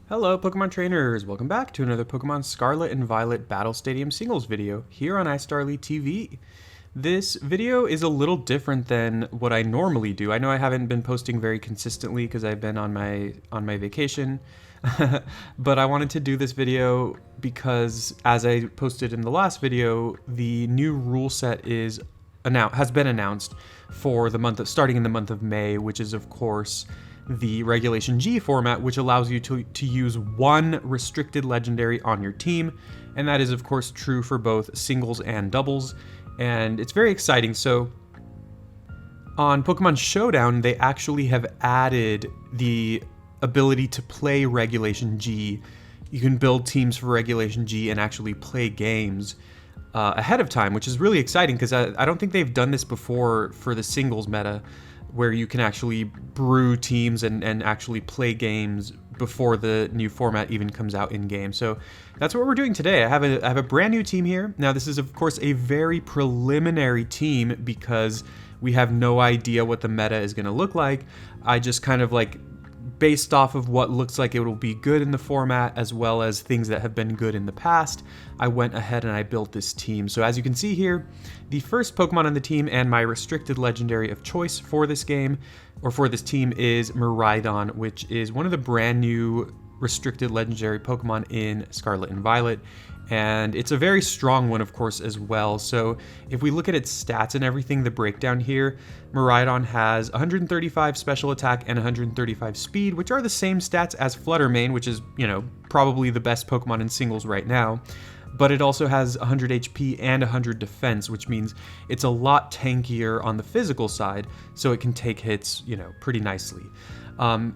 Hello Pokemon trainers, welcome back to another Pokemon Scarlet and Violet Battle Stadium singles video here on iStarly TV. This video is a little different than what I normally do. I know I haven't been posting very consistently because I've been on my vacation, but I wanted to do this video because, as I posted in the last video, the new rule set has been announced for starting in the month of May, which is of course the Regulation G format, which allows you to use one restricted legendary on your team, and that is of course true for both singles and doubles, and it's very exciting. So on Pokemon Showdown, they actually have added the ability to play Regulation G. You can build teams for Regulation G and actually play games ahead of time, which is really exciting because I don't think they've done this before for the singles meta, where you can actually brew teams and actually play games before the new format even comes out in game. So that's what we're doing today. I have a brand new team here. Now this is of course a very preliminary team because we have no idea what the meta is going to look like. I just kind of based off of what looks like it will be good in the format, as well as things that have been good in the past, I went ahead and I built this team. So as you can see here, the first Pokemon on the team and my restricted legendary of choice for this game, or for this team, is Miraidon, which is one of the brand new restricted legendary Pokemon in Scarlet and Violet. And it's a very strong one, of course, as well. So if we look at its stats and everything, the breakdown here, Miraidon has 135 special attack and 135 speed, which are the same stats as Fluttermane, which is, probably the best Pokemon in singles right now. But it also has 100 HP and 100 defense, which means it's a lot tankier on the physical side, so it can take hits, pretty nicely.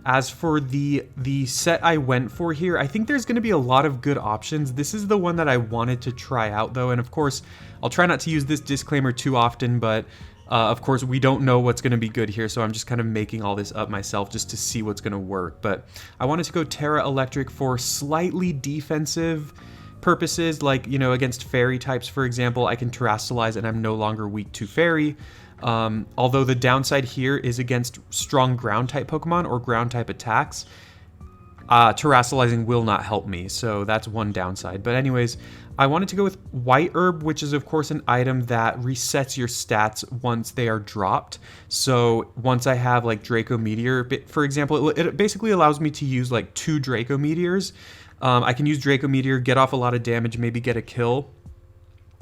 As for the set I went for here, I think there's going to be a lot of good options. This is the one that I wanted to try out though, and of course, I'll try not to use this disclaimer too often, but of course, we don't know what's going to be good here, so I'm just kind of making all this up myself just to see what's going to work. But I wanted to go Terra Electric for slightly defensive purposes, against fairy types, for example. I can Terrastalize and I'm no longer weak to fairy. Although the downside here is against strong ground type Pokemon or ground type attacks, Terrastalizing will not help me, so that's one downside. But anyways, I wanted to go with White Herb, which is of course an item that resets your stats once they are dropped. So once I have Draco Meteor, for example, it basically allows me to use 2 Draco Meteors. I can use Draco Meteor, get off a lot of damage, maybe get a kill,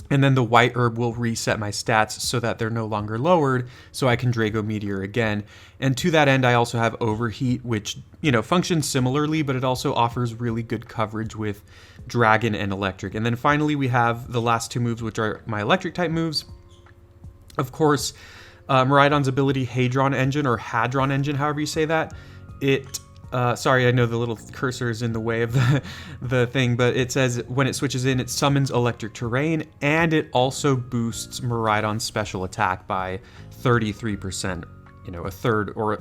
and then the White Herb will reset my stats so that they're no longer lowered, so I can Draco Meteor again. And to that end, I also have Overheat, which, functions similarly, but it also offers really good coverage with Dragon and Electric. And then finally, we have the last 2 moves, which are my Electric type moves. Of course, Miraidon's ability, Hadron Engine, or Hadron Engine, however you say that, sorry, I know the little cursor is in the way of the thing, but it says when it switches in, it summons electric terrain, and it also boosts Miraidon's special attack by 33%, a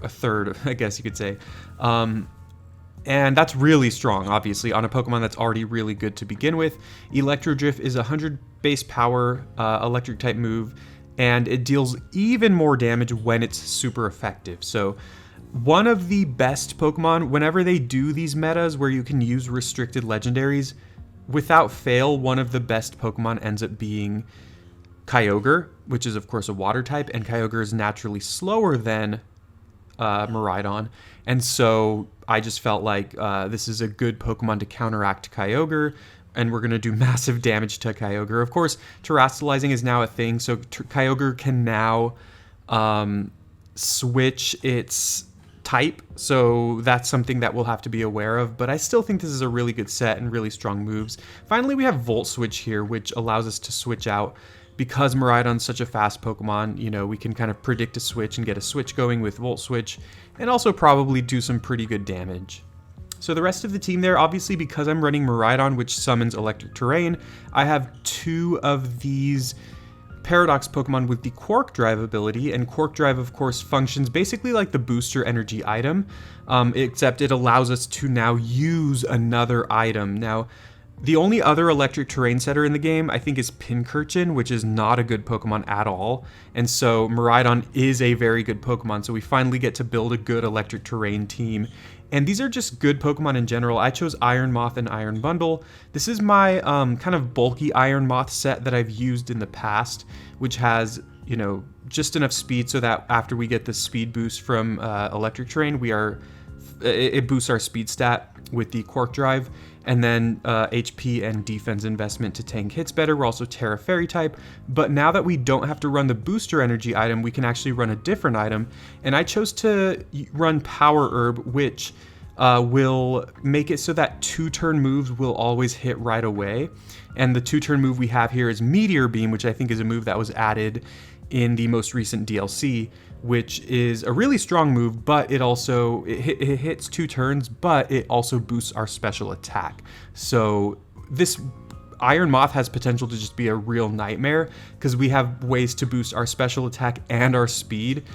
third, I guess you could say. And that's really strong, obviously, on a Pokemon that's already really good to begin with. Electro Drift is a 100 base power electric type move, and it deals even more damage when it's super effective. So one of the best Pokemon, whenever they do these metas where you can use restricted legendaries, without fail, one of the best Pokemon ends up being Kyogre, which is of course a water type, and Kyogre is naturally slower than Miraidon, and so I just felt like this is a good Pokemon to counteract Kyogre, and we're going to do massive damage to Kyogre. Of course, Terrastalizing is now a thing, so Kyogre can now switch its type, so that's something that we'll have to be aware of, but I still think this is a really good set and really strong moves. Finally, we have Volt Switch here, which allows us to switch out. Because Miraidon's such a fast Pokemon, we can kind of predict a switch and get a switch going with Volt Switch, and also probably do some pretty good damage. So the rest of the team there, obviously because I'm running Miraidon, which summons electric terrain, I have 2 of these Paradox Pokemon with the Quark Drive ability, and Quark Drive of course functions basically like the booster energy item, except it allows us to now use another item. Now, the only other electric terrain setter in the game, I think, is Pincurchin, which is not a good Pokemon at all, and so Miraidon is a very good Pokemon, so we finally get to build a good electric terrain team And these are just good Pokemon in general. I chose Iron Moth and Iron Bundle. This is my kind of bulky Iron Moth set that I've used in the past, which has, you know, just enough speed so that after we get the speed boost from Electric Terrain, it boosts our speed stat with the Quark Drive, and then HP and defense investment to tank hits better. We're also Terra Fairy type, but now that we don't have to run the booster energy item, we can actually run a different item, and I chose to run Power Herb, which will make it so that 2-turn moves will always hit right away. And the 2-turn move we have here is Meteor Beam, which I think is a move that was added in the most recent DLC, which is a really strong move, but it hits 2 turns, but it also boosts our special attack. So this Iron Moth has potential to just be a real nightmare, because we have ways to boost our special attack and our speed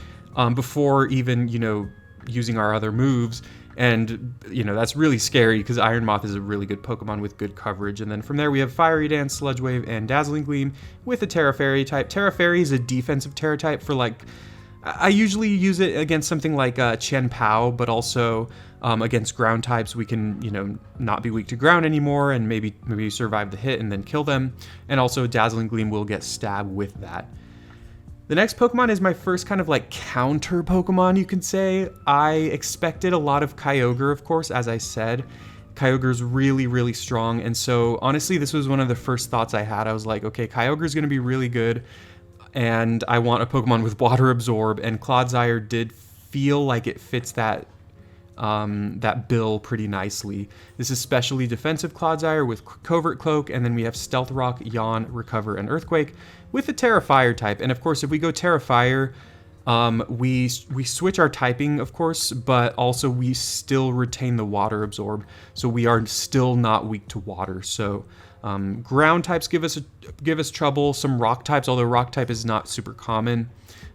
before even, you know, using our other moves. And, you know, that's really scary because Iron Moth is a really good Pokemon with good coverage. And then from there we have Fiery Dance, Sludge Wave, and Dazzling Gleam with a Terra Fairy type. Terra Fairy is a defensive Terra type for, like, I usually use it against something like Chen Pao, but also against ground types we can, you know, not be weak to ground anymore and maybe survive the hit and then kill them. And also Dazzling Gleam will get stabbed with that. The next Pokemon is my first kind of like counter Pokemon, you could say. I expected a lot of Kyogre, of course, as I said. Kyogre's really, really strong, and so honestly, this was one of the first thoughts I had. I was like, okay, Kyogre's gonna be really good, and I want a Pokemon with Water Absorb, and Clodsire did feel like it fits that bill pretty nicely. This is specially defensive Clodsire with Covert Cloak, and then we have Stealth Rock, Yawn, Recover, and Earthquake with the Terra Fire type. And of course, if we go Terra Fire, we switch our typing, of course, but also we still retain the Water Absorb, so we are still not weak to water. So ground types give us trouble. Some rock types, although rock type is not super common.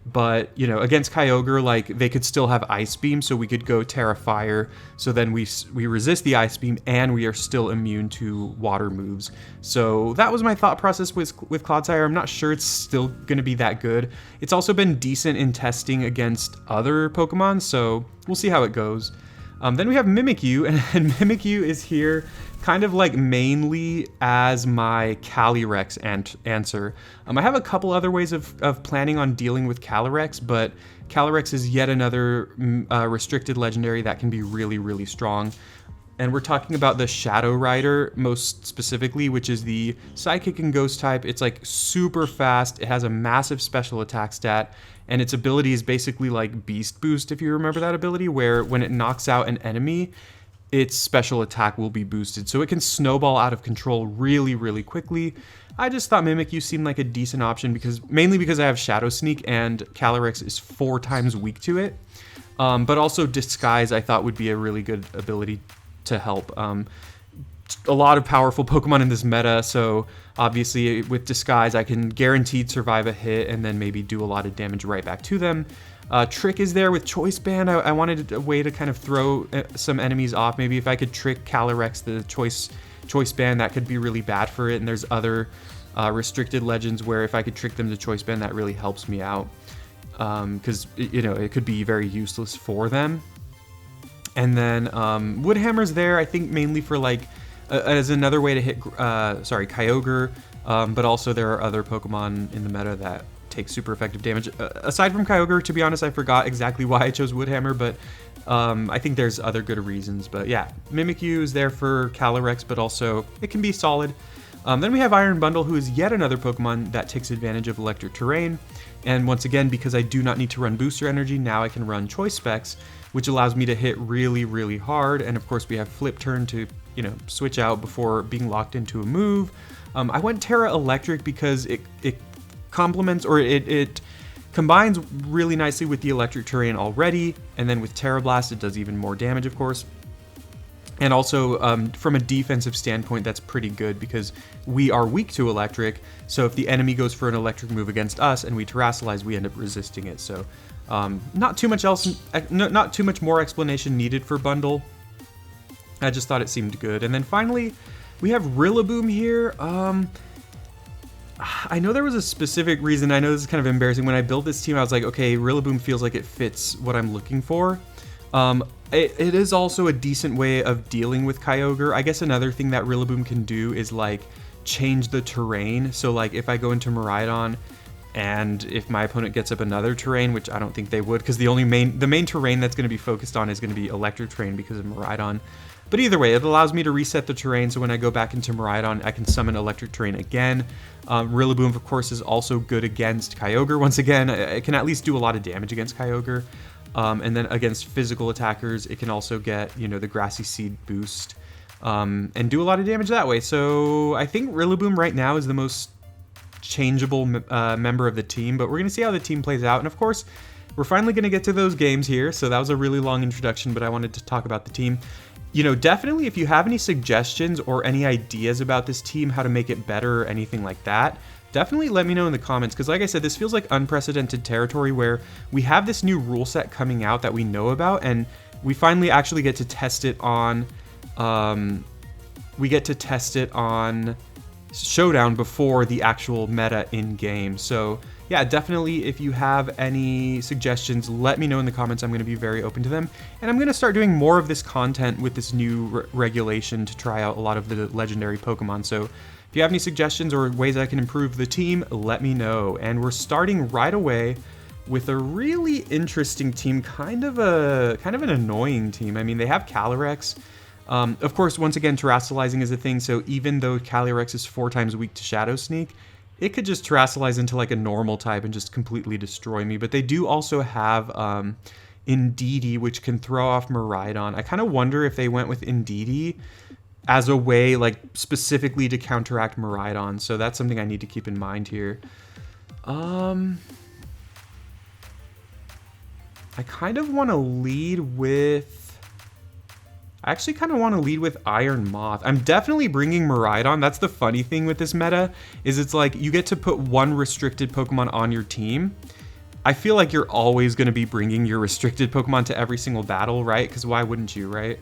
But, you know, against Kyogre, like, they could still have Ice Beam, so we could go Terra Fire, so then we resist the Ice Beam, and we are still immune to water moves. So that was my thought process with Clodsire. I'm not sure it's still going to be that good. It's also been decent in testing against other Pokemon, so we'll see how it goes. Then we have Mimikyu, and Mimikyu is here kind of like mainly as my Calyrex answer. I have a couple other ways of planning on dealing with Calyrex, but Calyrex is yet another restricted legendary that can be really, really strong. And we're talking about the Shadow Rider most specifically, which is the Psychic and Ghost type. It's like super fast, it has a massive special attack stat, and its ability is basically like Beast Boost, if you remember that ability, where when it knocks out an enemy, its special attack will be boosted. So it can snowball out of control really, really quickly. I just thought Mimikyu seemed like a decent option, mainly because I have Shadow Sneak and Calyrex is 4 times weak to it. But also Disguise I thought would be a really good ability to help. A lot of powerful Pokemon in this meta, so obviously with Disguise I can guaranteed survive a hit and then maybe do a lot of damage right back to them. Trick is there with Choice Band. I wanted a way to kind of throw some enemies off. Maybe if I could trick Calyrex, the Choice Band, that could be really bad for it. And there's other restricted legends where if I could trick them to Choice Band, that really helps me out. Because, you know, it could be very useless for them. And then Woodhammer's there, I think mainly for like, as another way to hit, Kyogre. But also there are other Pokemon in the meta that take super effective damage. Aside from Kyogre, to be honest, I forgot exactly why I chose Woodhammer, but I think there's other good reasons. But yeah, Mimikyu is there for Calyrex, but also it can be solid. Then we have Iron Bundle, who is yet another Pokemon that takes advantage of Electric Terrain. And once again, because I do not need to run Booster Energy, now I can run Choice Specs, which allows me to hit really, really hard. And of course, we have Flip Turn to, you know, switch out before being locked into a move. I went Terra Electric because it complements, or it combines really nicely with the Electric Terrain already, and then with Terra Blast it does even more damage, of course. And also from a defensive standpoint, that's pretty good because we are weak to electric, so if the enemy goes for an electric move against us and we Terrasilize, we end up resisting it. So not too much more explanation needed for Bundle. I just thought it seemed good. And then finally we have Rillaboom here. I know there was a specific reason. I know this is kind of embarrassing. When I built this team, I was like, okay, Rillaboom feels like it fits what I'm looking for. It is also a decent way of dealing with Kyogre. I guess another thing that Rillaboom can do is like change the terrain. So like if I go into Miraidon and if my opponent gets up another terrain, which I don't think they would, because the main terrain that's going to be focused on is going to be electric terrain because of Miraidon. But either way, it allows me to reset the terrain, so when I go back into Miraidon, I can summon electric terrain again. Rillaboom, of course, is also good against Kyogre. Once again, it can at least do a lot of damage against Kyogre. And then against physical attackers, it can also get, you know, the Grassy Seed boost and do a lot of damage that way. So I think Rillaboom right now is the most changeable member of the team, but we're going to see how the team plays out. And of course, we're finally going to get to those games here. So that was a really long introduction, but I wanted to talk about the team. You know, definitely if you have any suggestions or any ideas about this team, how to make it better or anything like that, definitely let me know in the comments, because like I said, this feels like unprecedented territory where we have this new rule set coming out that we know about, and we finally actually get to test it on Showdown before the actual meta in-game. So yeah, definitely if you have any suggestions, let me know in the comments. I'm going to be very open to them. And I'm going to start doing more of this content with this new regulation to try out a lot of the legendary Pokemon. So if you have any suggestions or ways I can improve the team, let me know. And we're starting right away with a really interesting team, kind of an annoying team. I mean, they have Calyrex. Of course, once again, Terrassalizing is a thing, so even though Calyrex is 4 times weak to Shadow Sneak, it could just Terrassalize into like a normal type and just completely destroy me. But they do also have Indeedee, which can throw off Miraidon. I kind of wonder if they went with Indeedee as a way, like, specifically to counteract Miraidon. So that's something I need to keep in mind here. I kind of want to lead with... I actually kind of want to lead with Iron Moth. I'm definitely bringing Miraidon. That's the funny thing with this meta, is it's like you get to put one restricted Pokemon on your team. I feel like you're always going to be bringing your restricted Pokemon to every single battle, right? Because why wouldn't you, right?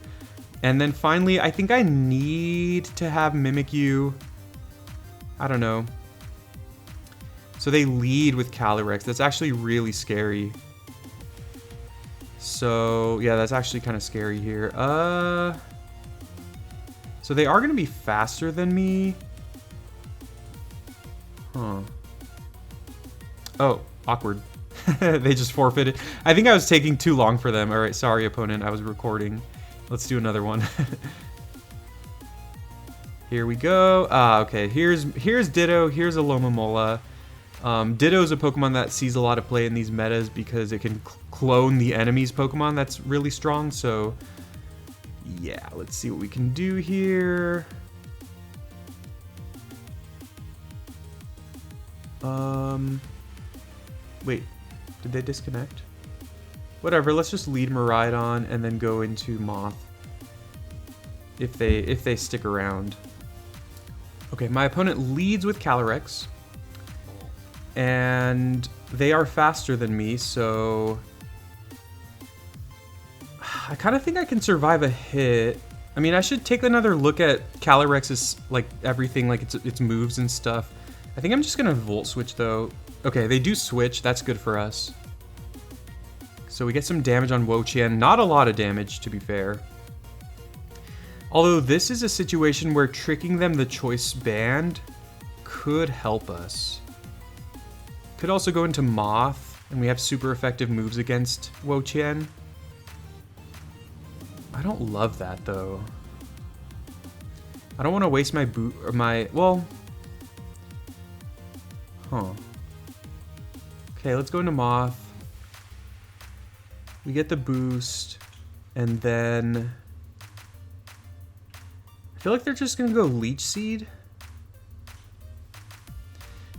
And then finally, I think I need to have Mimikyu. I don't know. So they lead with Calyrex. That's actually really scary. So, yeah, that's actually kind of scary here. So they are going to be faster than me. Huh. Oh, awkward. They just forfeited. I think I was taking too long for them. All right, sorry, opponent. I was recording. Let's do another one. Here we go. Okay, here's Ditto. Here's a Lomomola. Ditto is a Pokemon that sees a lot of play in these metas because it can clone the enemy's Pokemon that's really strong. So, yeah, let's see what we can do here. Wait, did they disconnect? Whatever, let's just lead Miraidon and then go into Moth. If they stick around. Okay, my opponent leads with Calyrex. And they are faster than me, so I kind of think I can survive a hit. I mean, I should take another look at Calyrex's, like, everything, like its moves and stuff. I think I'm just gonna Volt Switch though. Okay, they do switch. That's good for us. So we get some damage on Wo-Chien. Not a lot of damage, to be fair. Although this is a situation where tricking them the Choice Band could help us. Could also go into Moth, and we have super effective moves against Wo-Chien. I don't love that, though. I don't want to waste my boot, or my, well... Huh. Okay, let's go into Moth. We get the boost, and then... I feel like they're just gonna go Leech Seed.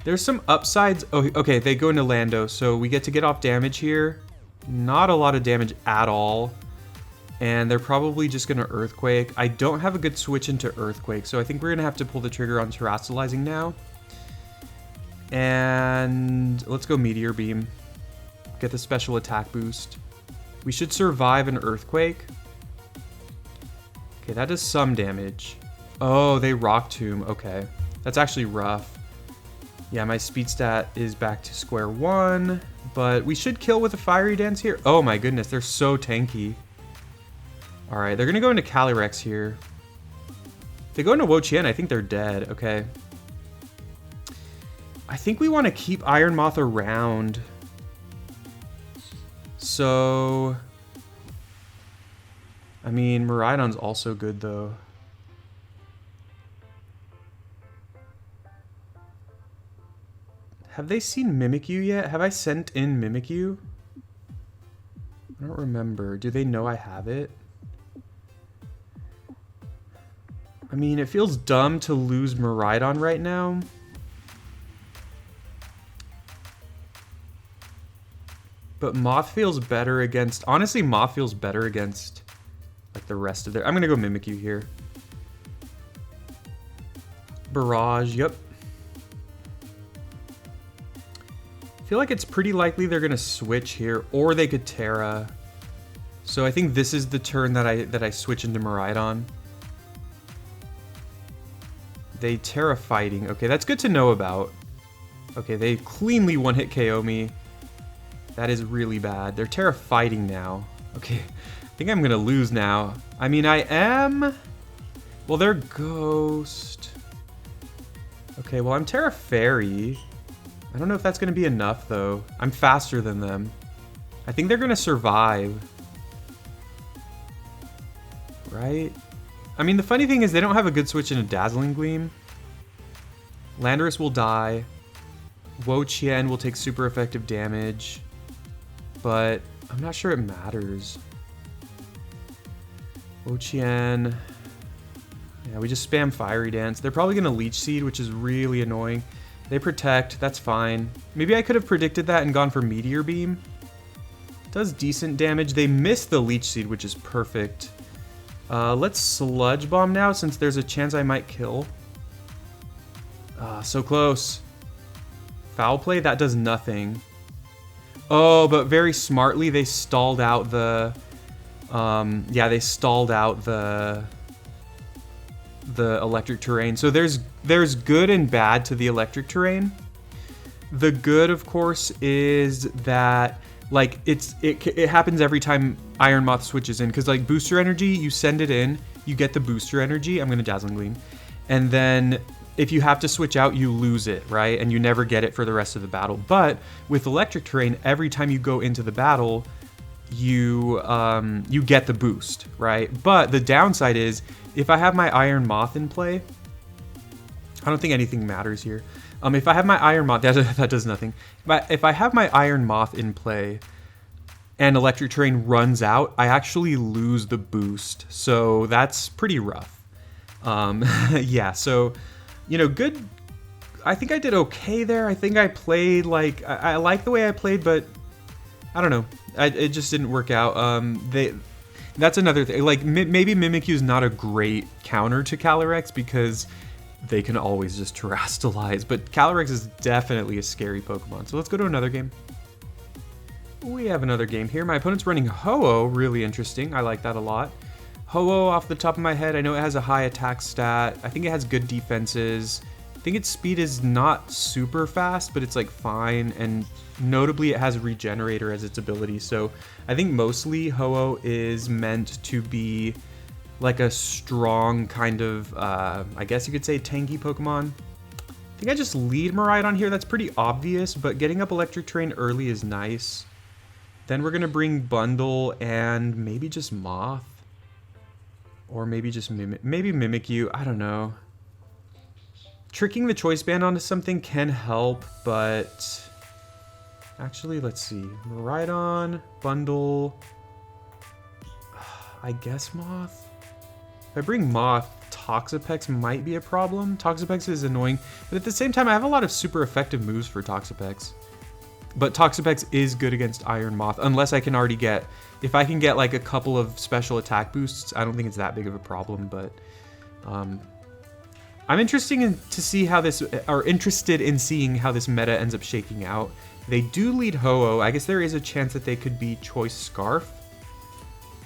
There's some upsides. Oh, okay, they go into Lando, so we get to get off damage here. Not a lot of damage at all. And they're probably just gonna Earthquake. I don't have a good switch into Earthquake, so I think we're gonna have to pull the trigger on Terrassalizing now. And let's go Meteor Beam. Get the special attack boost. We should survive an Earthquake. Okay, that does some damage. Oh, they Rock Tomb. Okay, that's actually rough. Yeah, my speed stat is back to square one, but we should kill with a Fiery Dance here. Oh my goodness, they're so tanky. Alright, they're gonna go into Calyrex here. If they go into Wo-Chien, I think they're dead. Okay. I think we want to keep Iron Moth around. So... I mean, Miraidon's also good, though. Have they seen Mimikyu yet? Have I sent in Mimikyu? I don't remember. Do they know I have it? I mean, it feels dumb to lose Miraidon right now. But Moth feels better against... Honestly, Moth feels better against... like the rest of their... I'm gonna go Mimikyu here. Barrage, yep. I feel like it's pretty likely they're gonna switch here, or they could Terra. So I think this is the turn that I switch into Miraidon. They Terra fighting. Okay, that's good to know about. Okay, they cleanly one-hit KO me. That is really bad. They're Terra fighting now. Okay, I think I'm gonna lose now. I mean, I am... Well, they're Ghost. Okay, well, I'm Terra Fairy. I don't know if that's gonna be enough, though. I'm faster than them. I think they're gonna survive. Right? I mean, the funny thing is they don't have a good switch into Dazzling Gleam. Landorus will die. Wo-Chien will take super effective damage. But I'm not sure it matters. Wo-Chien. Yeah, we just spam Fiery Dance. They're probably going to Leech Seed, which is really annoying. They Protect. That's fine. Maybe I could have predicted that and gone for Meteor Beam. Does decent damage. They missed the Leech Seed, which is perfect. Let's Sludge Bomb now, since there's a chance I might kill. So close. Foul Play? That does nothing. Oh, but very smartly, they stalled out the... yeah, they stalled out the electric terrain. So there's good and bad to the electric terrain. The good, of course, is that... like, it happens every time Iron Moth switches in, because, like, booster energy, you send it in, you get the booster energy. I'm going to Dazzling Gleam. And then if you have to switch out, you lose it, right? And you never get it for the rest of the battle. But with electric terrain, every time you go into the battle, you get the boost, right? But the downside is, if I have my Iron Moth in play, I don't think anything matters here. If I have my Iron Moth, that does nothing. But if I have my Iron Moth in play and electric terrain runs out, I actually lose the boost. So that's pretty rough. Yeah, so, you know, good. I think I did okay there. I think I played, like, I like the way I played, but I don't know. It just didn't work out. That's another thing. Like, maybe Mimikyu is not a great counter to Calyrex because they can always just Terrastalize, but Calyrex is definitely a scary Pokemon. So let's go to another game. We have another game here. My opponent's running Ho-Oh, really interesting. I like that a lot. Ho-Oh, off the top of my head, I know it has a high attack stat. I think it has good defenses. I think its speed is not super fast, but it's like fine, and notably it has Regenerator as its ability. So I think mostly Ho-Oh is meant to be like a strong kind of, I guess you could say tanky Pokemon. I think I just lead Miraidon here. That's pretty obvious, but getting up electric terrain early is nice. Then we're gonna bring Bundle and maybe just Moth. Or maybe just maybe Mimikyu, I don't know. Tricking the Choice Band onto something can help, but actually, let's see. Miraidon, Bundle, I guess Moth. If I bring Moth, Toxapex might be a problem. Toxapex is annoying, but at the same time, I have a lot of super effective moves for Toxapex. But Toxapex is good against Iron Moth, unless I can already get... If I can get like a couple of special attack boosts, I don't think it's that big of a problem, but... I'm interested in seeing how this meta ends up shaking out. They do lead Ho-Oh. I guess there is a chance that they could be Choice Scarf.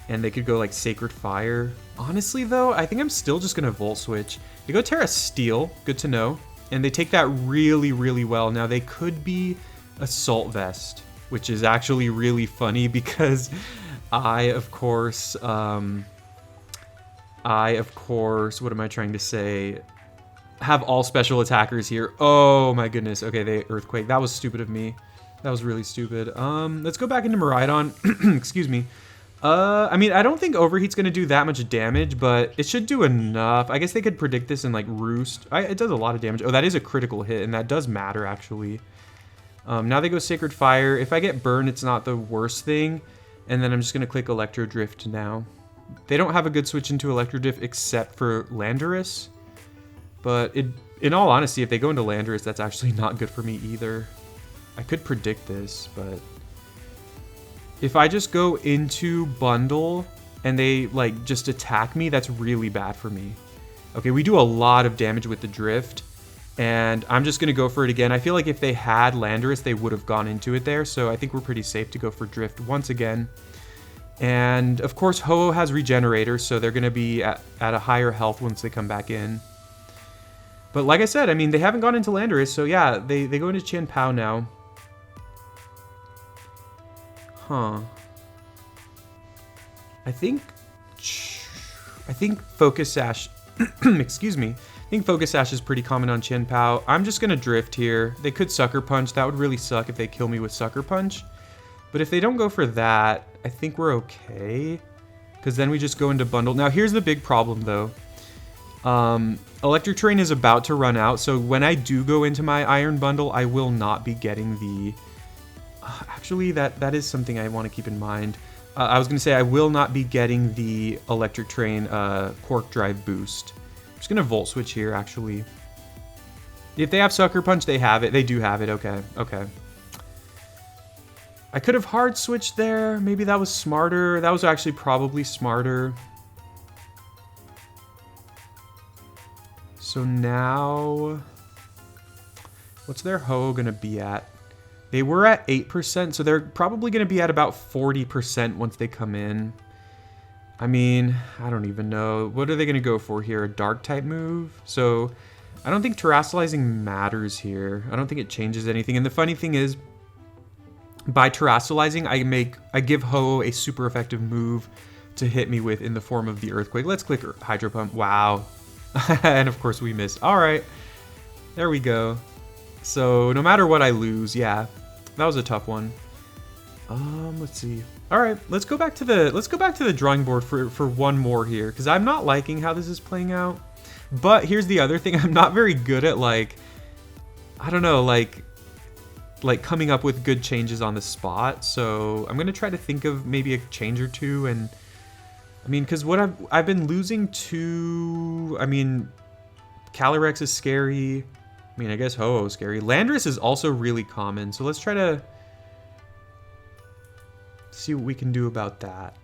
And they could go like Sacred Fire. Honestly though, I think I'm still just gonna Volt Switch. They go Terra Steel, good to know. And they take that really, really well. Now they could be Assault Vest, which is actually really funny because I, of course, I, of course, what am I trying to say? Have all special attackers here. Oh my goodness. Okay, they Earthquake. That was stupid of me. That was really stupid. Let's go back into Miraidon. Excuse me. I mean, I don't think Overheat's going to do that much damage, but it should do enough. I guess they could predict this and, like, Roost. It does a lot of damage. Oh, that is a critical hit, and that does matter, actually. Now they go Sacred Fire. If I get burned, it's not the worst thing. And then I'm just going to click Electro Drift now. They don't have a good switch into Electro Drift except for Landorus. But in all honesty, if they go into Landorus, that's actually not good for me either. I could predict this, but... if I just go into Bundle and they, like, just attack me, that's really bad for me. Okay, we do a lot of damage with the Drift, and I'm just going to go for it again. I feel like if they had Landorus, they would have gone into it there, so I think we're pretty safe to go for Drift once again. And, of course, Ho-Oh has Regenerator, so they're going to be at a higher health once they come back in. But like I said, I mean, they haven't gone into Landorus, so yeah, they go into Chien-Pao now. Huh. I think Focus Sash, excuse me. I think Focus Sash is pretty common on Chien-Pao. I'm just gonna Drift here. They could Sucker Punch. That would really suck if they kill me with Sucker Punch. But if they don't go for that, I think we're okay. Because then we just go into Bundle. Now here's the big problem though. Electric Terrain is about to run out, so when I do go into my Iron Bundle, I will not be getting the... actually, that is something I want to keep in mind. I was going to say I will not be getting the Electric Terrain Quark Drive boost. I'm just going to Volt Switch here, actually. If they have Sucker Punch, they have it. They do have it. Okay, okay. I could have Hard Switched there. Maybe that was smarter. That was actually probably smarter. So now, what's their Ho gonna be at? They were at 8%, so they're probably gonna be at about 40% once they come in. I mean, I don't even know. What are they gonna go for here? A Dark type move? So I don't think Terastallizing matters here. I don't think it changes anything. And the funny thing is, by Terastallizing, I give Ho-Oh a super effective move to hit me with in the form of the Earthquake. Let's click Hydro Pump. Wow. And of course we miss. All right, there we go. So no matter what I lose, yeah, that was a tough one. Let's see. All right, let's go back to the drawing board for one more here, because I'm not liking how this is playing out. But here's the other thing: I'm not very good at, like, I don't know, like coming up with good changes on the spot. So I'm gonna try to think of maybe a change or two. And I mean, because what I've been losing to, I mean, Calyrex is scary. I mean, I guess Ho-Oh is scary. Landorus is also really common, so let's try to see what we can do about that.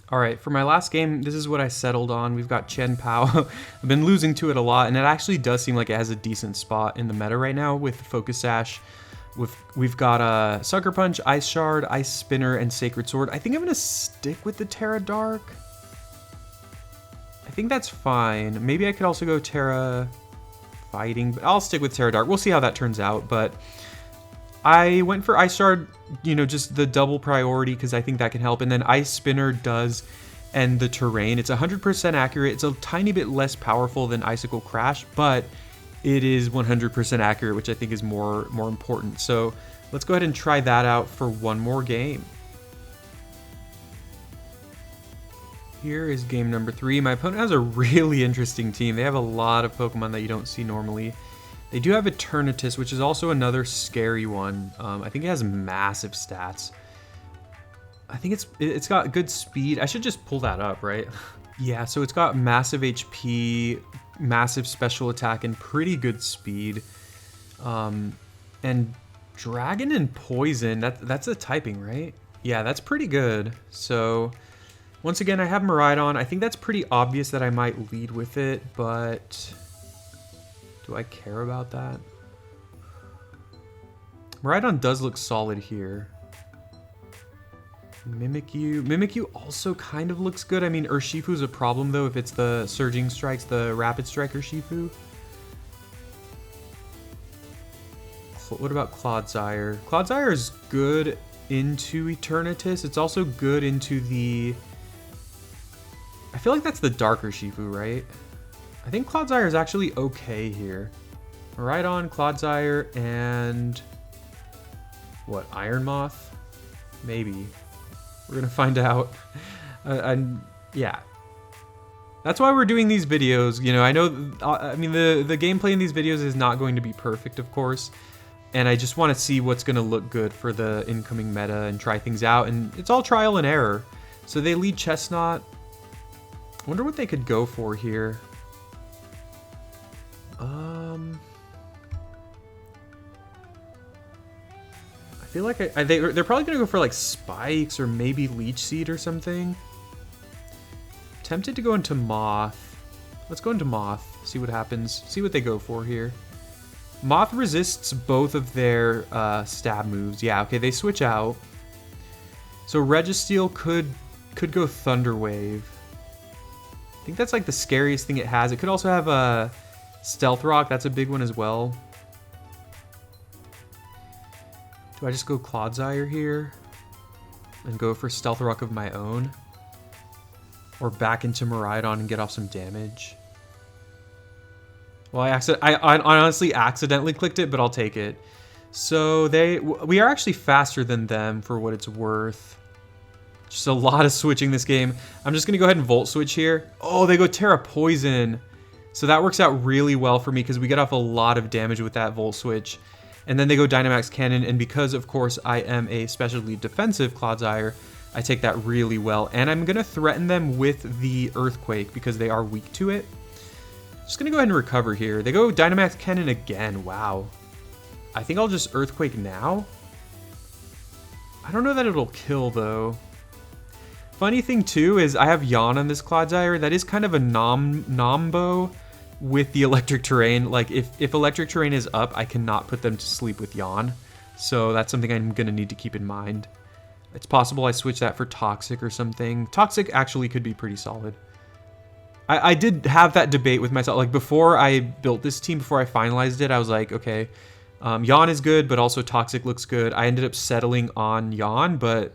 All right, for my last game, this is what I settled on. We've got Chien-Pao. I've been losing to it a lot, and it actually does seem like it has a decent spot in the meta right now with Focus Sash. We've got Sucker Punch, Ice Shard, Ice Spinner, and Sacred Sword. I think I'm going to stick with the Terra Dark. I think that's fine. Maybe I could also go Terra Fighting, but I'll stick with Terra Dark. We'll see how that turns out, but I went for Ice Shard, you know, just the double priority because I think that can help. And then Ice Spinner does end the terrain. It's 100% accurate. It's a tiny bit less powerful than Icicle Crash, but it is 100% accurate, which I think is more important. So let's go ahead and try that out for one more game. Here is game number 3. My opponent has a really interesting team. They have a lot of Pokemon that you don't see normally. They do have Eternatus, which is also another scary one. I think it has massive stats. I think it's got good speed. I should just pull that up, right? Yeah, so it's got massive HP, massive special attack, and pretty good speed. And Dragon and Poison, that's a typing, right? Yeah, that's pretty good. So once again, I have Miraidon. I think that's pretty obvious that I might lead with it, but do I care about that? Miraidon does look solid here. Mimikyu also kind of looks good. I mean, Urshifu's a problem though if it's the Surging Strikes, the Rapid Strike Urshifu. What about Clodsire? Clodsire is good into Eternatus. It's also good into the I feel like that's the darker Shifu, right? I think Clodsire is actually okay here. Miraidon, Clodsire, and what, Iron Moth? Maybe. We're gonna find out. And yeah. That's why we're doing these videos. You know, I know, I mean, the gameplay in these videos is not going to be perfect, of course. And I just want to see what's going to look good for the incoming meta and try things out. And it's all trial and error. So they lead Chestnut. I wonder what they could go for here. I feel like they're probably going to go for like Spikes or maybe Leech Seed or something. Tempted to go into Moth. Let's go into Moth, see what happens, see what they go for here. Moth resists both of their stab moves. Yeah, okay, they switch out. So Registeel could go Thunder Wave. I think that's like the scariest thing it has. It could also have a Stealth Rock, that's a big one as well. Do I just go Clodsire here and go for Stealth Rock of my own? Or back into Miraidon and get off some damage. Well, I honestly accidentally clicked it, but I'll take it. So we are actually faster than them for what it's worth. Just a lot of switching this game. I'm just gonna go ahead and Volt Switch here. Oh, they go Terra Poison. So that works out really well for me because we get off a lot of damage with that Volt Switch. And then they go Dynamax Cannon, and because of course I am a specially defensive Clodsire, I take that really well, and I'm gonna threaten them with the Earthquake because they are weak to it. Just gonna go ahead and recover here. They go Dynamax Cannon again, wow. I think I'll just Earthquake now. I don't know that it'll kill though. Funny thing too is I have Yawn on this Clodsire. That is kind of a nombo with the electric terrain. Like if electric terrain is up, I cannot put them to sleep with Yawn. So that's something I'm gonna need to keep in mind. It's possible I switch that for Toxic or something. Toxic actually could be pretty solid. I did have that debate with myself. Like before I built this team, before I finalized it, I was like, okay, Yawn is good, but also Toxic looks good. I ended up settling on Yawn, but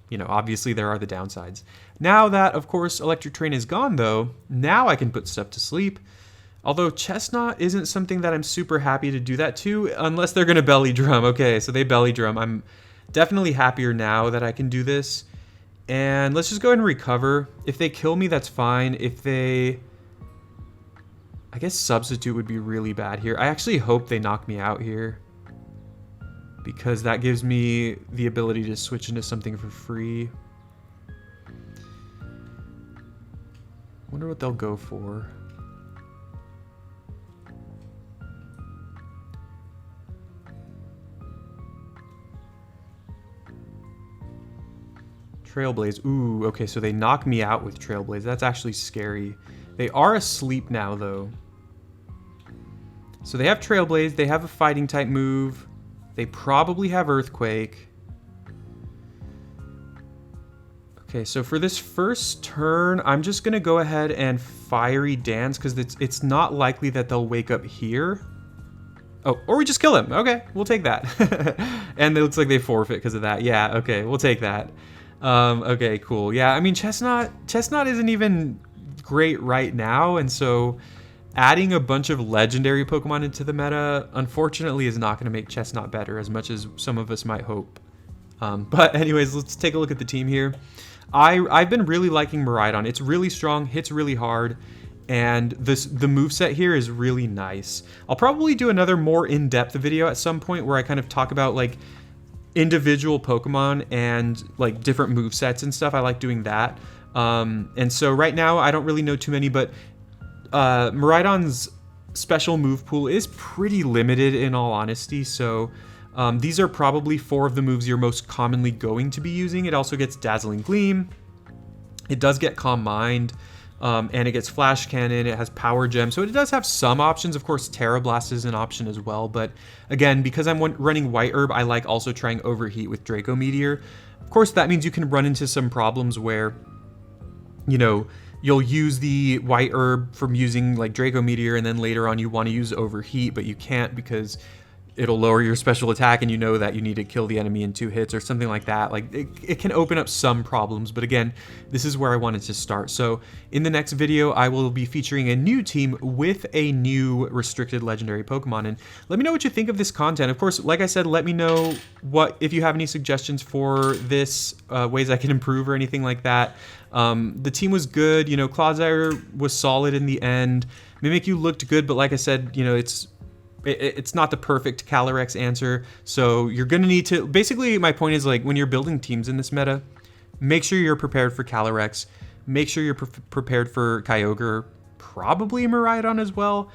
you know, obviously there are the downsides. Now that, of course, Electric Terrain is gone though, now I can put stuff to sleep. Although Chestnut isn't something that I'm super happy to do that to, unless they're gonna Belly Drum. Okay, so they Belly Drum. I'm definitely happier now that I can do this. And let's just go ahead and recover. If they kill me, that's fine. If they... I guess Substitute would be really bad here. I actually hope they knock me out here, because that gives me the ability to switch into something for free. Wonder what they'll go for. Trailblaze. Ooh, okay, so they knock me out with Trailblaze. That's actually scary. They are asleep now, though. So they have Trailblaze. They have a fighting type move. They probably have Earthquake. Okay, so for this first turn, I'm just going to go ahead and Fiery Dance, because it's not likely that they'll wake up here. Oh, or we just kill him. Okay, we'll take that. And it looks like they forfeit because of that. Yeah, okay, we'll take that. Okay, cool. Yeah, I mean, Chestnut isn't even great right now, and so adding a bunch of legendary Pokemon into the meta, unfortunately, is not going to make Chestnut better as much as some of us might hope. But anyways, let's take a look at the team here. I've been really liking Miraidon. It's really strong, hits really hard, and the moveset here is really nice. I'll probably do another more in-depth video at some point where I kind of talk about like individual Pokemon and like different movesets and stuff. I like doing that. And so right now I don't really know too many, but Miraidon's special move pool is pretty limited in all honesty. So these are probably 4 of the moves you're most commonly going to be using. It also gets Dazzling Gleam. It does get Calm Mind. And it gets Flash Cannon, it has Power Gem, so it does have some options. Of course, Terra Blast is an option as well, but again, because I'm running White Herb, I like also trying Overheat with Draco Meteor. Of course, that means you can run into some problems where, you know, you'll use the White Herb from using like Draco Meteor, and then later on you want to use Overheat, but you can't because it'll lower your special attack and you know that you need to kill the enemy in 2 hits or something like that. Like it can open up some problems, but again, this is where I wanted to start. So in the next video, I will be featuring a new team with a new restricted legendary Pokemon, and let me know what you think of this content. Of course, like I said, let me know if you have any suggestions for this, ways I can improve or anything like that. The team was good, you know, Clodsire was solid in the end. Mimikyu looked good, but like I said, you know, it's not the perfect Calyrex answer, so you're gonna need to, basically my point is, like, when you're building teams in this meta, make sure you're prepared for Calyrex, make sure you're prepared for Kyogre, probably Miraidon as well.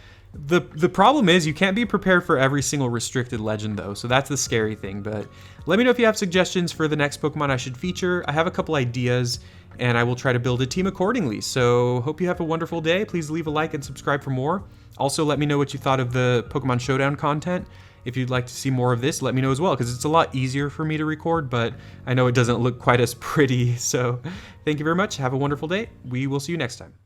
The problem is you can't be prepared for every single restricted legend though, so that's the scary thing. But let me know if you have suggestions for the next Pokemon I should feature. I have a couple ideas and I will try to build a team accordingly. So hope you have a wonderful day. Please leave a like and subscribe for more. Also, let me know what you thought of the Pokemon Showdown content. If you'd like to see more of this, let me know as well, because it's a lot easier for me to record, but I know it doesn't look quite as pretty. So thank you very much. Have a wonderful day. We will see you next time.